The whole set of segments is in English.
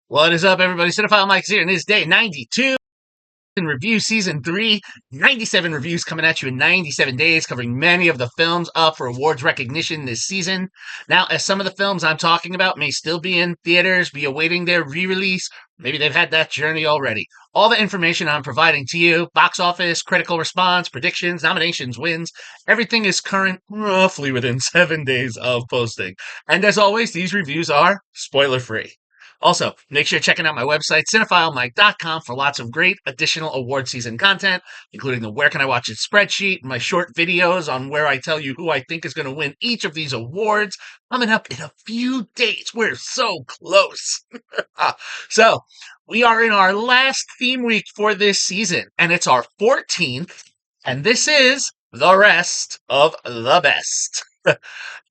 What is up, everybody? Cinephile Mike's here, and it's day 92 in review season 3. 97 reviews coming at you in 97 days, covering many of the films up for awards recognition this season. Now, as some of the films I'm talking about may still be in theaters, be awaiting their re-release, maybe they've had that journey already. All the information I'm providing to you, box office, critical response, predictions, nominations, wins, everything is current roughly within 7 days of posting. And as always, these reviews are spoiler-free. Also, make sure you're checking out my website, cinephilemike.com, for lots of great additional award season content, including the Where Can I Watch It spreadsheet, my short videos on where I tell you who I think is going to win each of these awards, coming up in a few days. We're so close. So, we are in our last theme week for this season, and it's our 14th, and this is the rest of the best.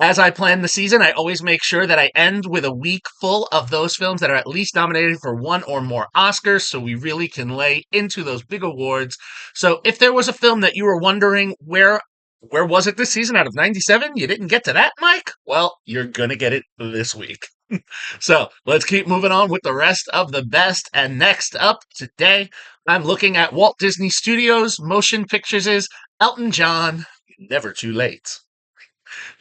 As I plan the season, I always make sure that I end with a week full of those films that are at least nominated for one or more Oscars, so we really can lay into those big awards. So if there was a film that you were wondering where was it this season out of 97? You didn't get to that, Mike? Well, you're going to get it this week. So let's keep moving on with the rest of the best. And next up today, I'm looking at Walt Disney Studios Motion Pictures' Elton John, Never Too Late.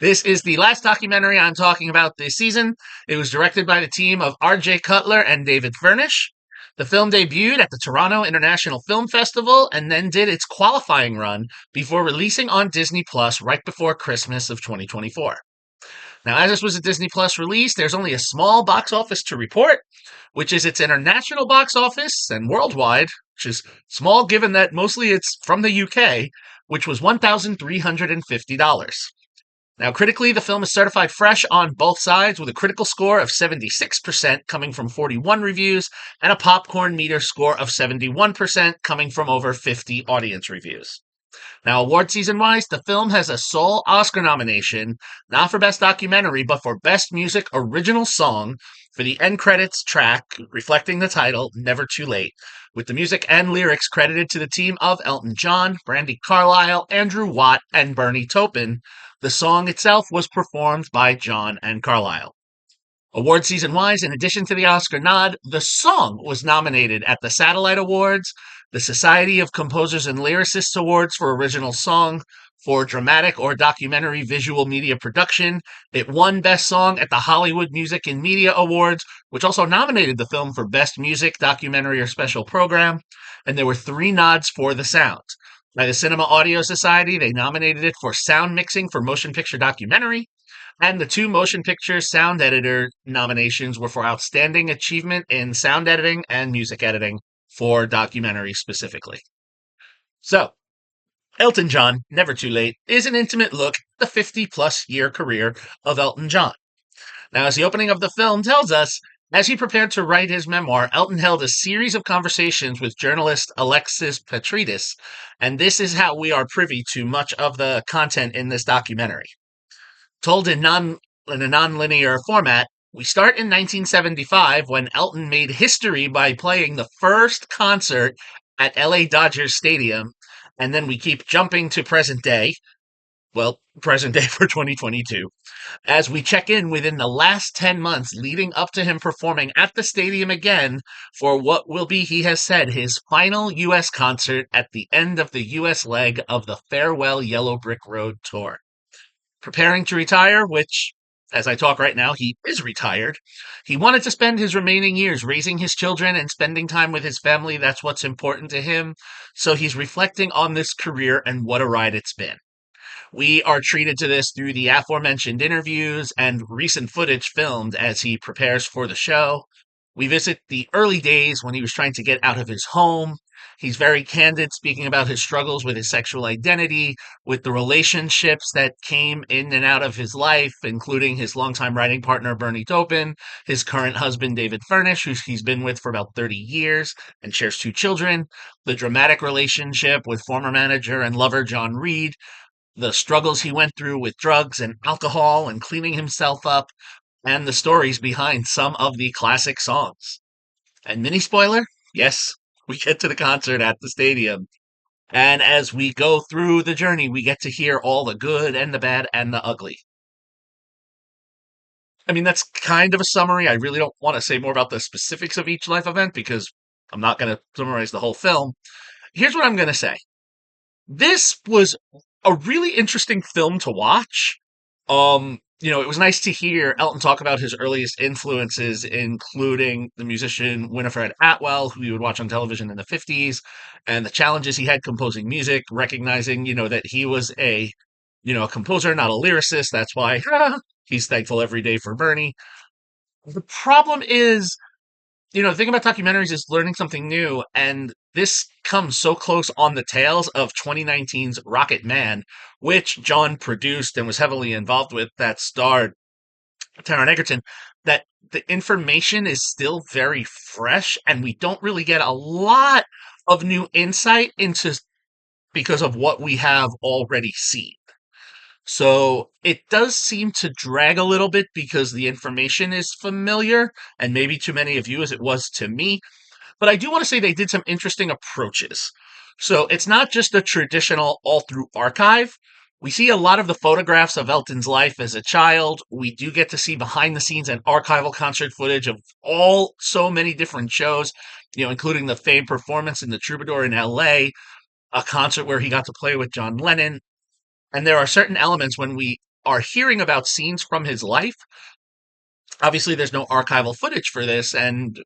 This is the last documentary I'm talking about this season. It was directed by the team of R.J. Cutler and David Furnish. The film debuted at the Toronto International Film Festival and then did its qualifying run before releasing on Disney Plus right before Christmas of 2024. Now, as this was a Disney Plus release, there's only a small box office to report, which is its international box office and worldwide, which is small given that mostly it's from the UK, which was $1,350. Now, critically, the film is certified fresh on both sides with a critical score of 76% coming from 41 reviews and a popcorn meter score of 71% coming from over 50 audience reviews. Now, award season-wise, the film has a sole Oscar nomination, not for Best Documentary, but for Best Music Original Song for the end credits track reflecting the title, Never Too Late, with the music and lyrics credited to the team of Elton John, Brandi Carlile, Andrew Watt, and Bernie Taupin. The song itself was performed by John and Carlile. Award season-wise, in addition to the Oscar nod, the song was nominated at the Satellite Awards, the Society of Composers and Lyricists Awards for Original Song, for Dramatic or Documentary Visual Media Production. It won Best Song at the Hollywood Music and Media Awards, which also nominated the film for Best Music, Documentary, or Special Program, and there were 3 nods for the sound. By the Cinema Audio Society, they nominated it for Sound Mixing for Motion Picture Documentary, and the 2 motion picture sound editor nominations were for Outstanding Achievement in Sound Editing and Music Editing for documentary specifically. So, Elton John, Never Too Late, is an intimate look at the 50-plus year career of Elton John. Now, as the opening of the film tells us, as he prepared to write his memoir, Elton held a series of conversations with journalist Alexis Petridis, and this is how we are privy to much of the content in this documentary. Told in a non-linear format, we start in 1975 when Elton made history by playing the first concert at LA Dodgers Stadium, and then we keep jumping to present day. Well, present day for 2022, as we check in within the last 10 months leading up to him performing at the stadium again for what will be, he has said, his final U.S. concert at the end of the U.S. leg of the Farewell Yellow Brick Road tour. Preparing to retire, which, as I talk right now, he is retired. He wanted to spend his remaining years raising his children and spending time with his family. That's what's important to him. So he's reflecting on this career and what a ride it's been. We are treated to this through the aforementioned interviews and recent footage filmed as he prepares for the show. We visit the early days when he was trying to get out of his home. He's very candid, speaking about his struggles with his sexual identity, with the relationships that came in and out of his life, including his longtime writing partner, Bernie Taupin, his current husband, David Furnish, who he's been with for about 30 years and shares 2 children, the dramatic relationship with former manager and lover, John Reed, the struggles he went through with drugs and alcohol and cleaning himself up, and the stories behind some of the classic songs. And mini spoiler, yes, we get to the concert at the stadium. And as we go through the journey, we get to hear all the good and the bad and the ugly. I mean, that's kind of a summary. I really don't want to say more about the specifics of each life event because I'm not going to summarize the whole film. Here's what I'm going to say. This was a really interesting film to watch. It was nice to hear Elton talk about his earliest influences, including the musician Winifred Atwell, who you would watch on television in the 50s, and the challenges he had composing music, recognizing, that he was a composer, not a lyricist. That's why he's thankful every day for Bernie. The problem is, the thing about documentaries is learning something new, and this comes so close on the tails of 2019's Rocket Man, which John produced and was heavily involved with, that starred Taron Egerton, that the information is still very fresh, and we don't really get a lot of new insight into because of what we have already seen. So it does seem to drag a little bit because the information is familiar and maybe too many of you as it was to me. But I do want to say they did some interesting approaches. So it's not just a traditional all through archive. We see a lot of the photographs of Elton's life as a child. We do get to see behind the scenes and archival concert footage of so many different shows, including the famed performance in the Troubadour in LA, a concert where he got to play with John Lennon. And there are certain elements when we are hearing about scenes from his life. Obviously, there's no archival footage for this. And,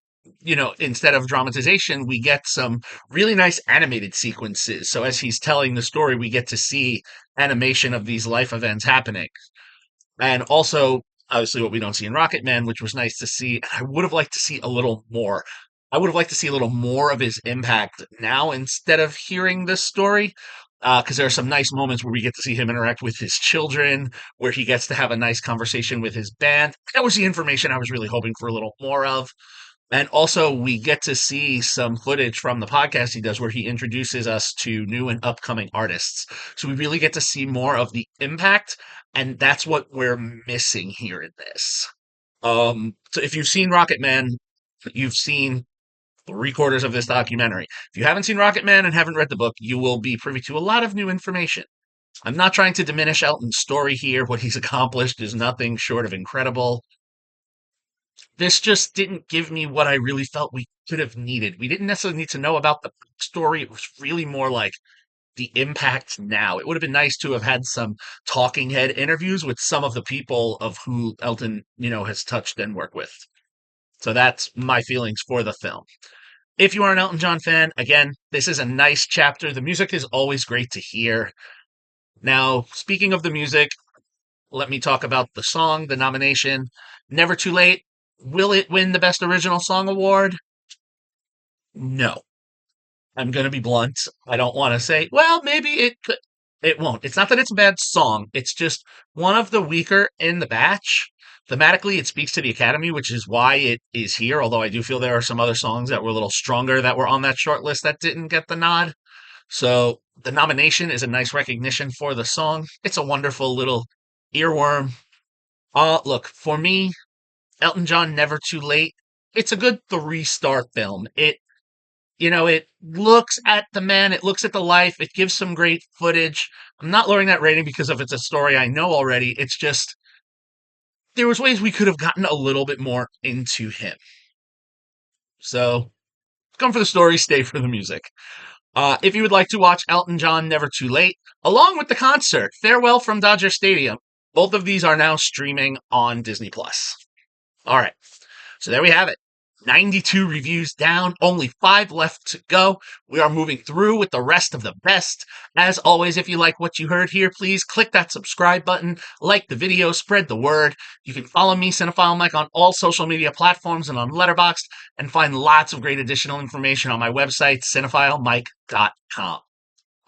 instead of dramatization, we get some really nice animated sequences. So as he's telling the story, we get to see animation of these life events happening. And also, obviously, what we don't see in Rocket Man, which was nice to see. I would have liked to see a little more. I would have liked to see a little more of his impact now instead of hearing this story. Because there are some nice moments where we get to see him interact with his children, where he gets to have a nice conversation with his band. That was the information I was really hoping for a little more of. And also, we get to see some footage from the podcast he does where he introduces us to new and upcoming artists. So we really get to see more of the impact, and that's what we're missing here in this. So if you've seen Rocket Man, you've seen 3/4 of this documentary. If you haven't seen Rocket Man and haven't read the book, you will be privy to a lot of new information. I'm not trying to diminish Elton's story here. What he's accomplished is nothing short of incredible. This just didn't give me what I really felt we could have needed. We didn't necessarily need to know about the story. It was really more like the impact now. It would have been nice to have had some talking head interviews with some of the people of who Elton, has touched and worked with. So that's my feelings for the film. If you are an Elton John fan, again, this is a nice chapter. The music is always great to hear. Now, speaking of the music, let me talk about the song, the nomination. Never Too Late. Will it win the Best Original Song Award? No. I'm going to be blunt. I don't want to say, well, maybe it could. It won't. It's not that it's a bad song. It's just one of the weaker in the batch. Thematically, it speaks to the Academy, which is why it is here. Although I do feel there are some other songs that were a little stronger that were on that short list that didn't get the nod. So the nomination is a nice recognition for the song. It's a wonderful little earworm. Look, for me, Elton John, Never Too Late. It's a good 3-star film. It looks at the man, it looks at the life, it gives some great footage. I'm not lowering that rating because of it's a story I know already. It's just there was ways we could have gotten a little bit more into him. So come for the story, stay for the music. If you would like to watch Elton John Never Too Late, along with the concert Farewell from Dodger Stadium, both of these are now streaming on Disney Plus. All right, so there we have it. 92 reviews down, only 5 left to go. We are moving through with the rest of the best. As always, if you like what you heard here, please click that subscribe button, like the video, spread the word. You can follow me, Cinephile Mike, on all social media platforms and on Letterboxd, and find lots of great additional information on my website, cinephilemike.com.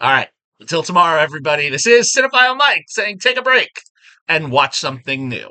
All right, until tomorrow, everybody, this is Cinephile Mike saying take a break and watch something new.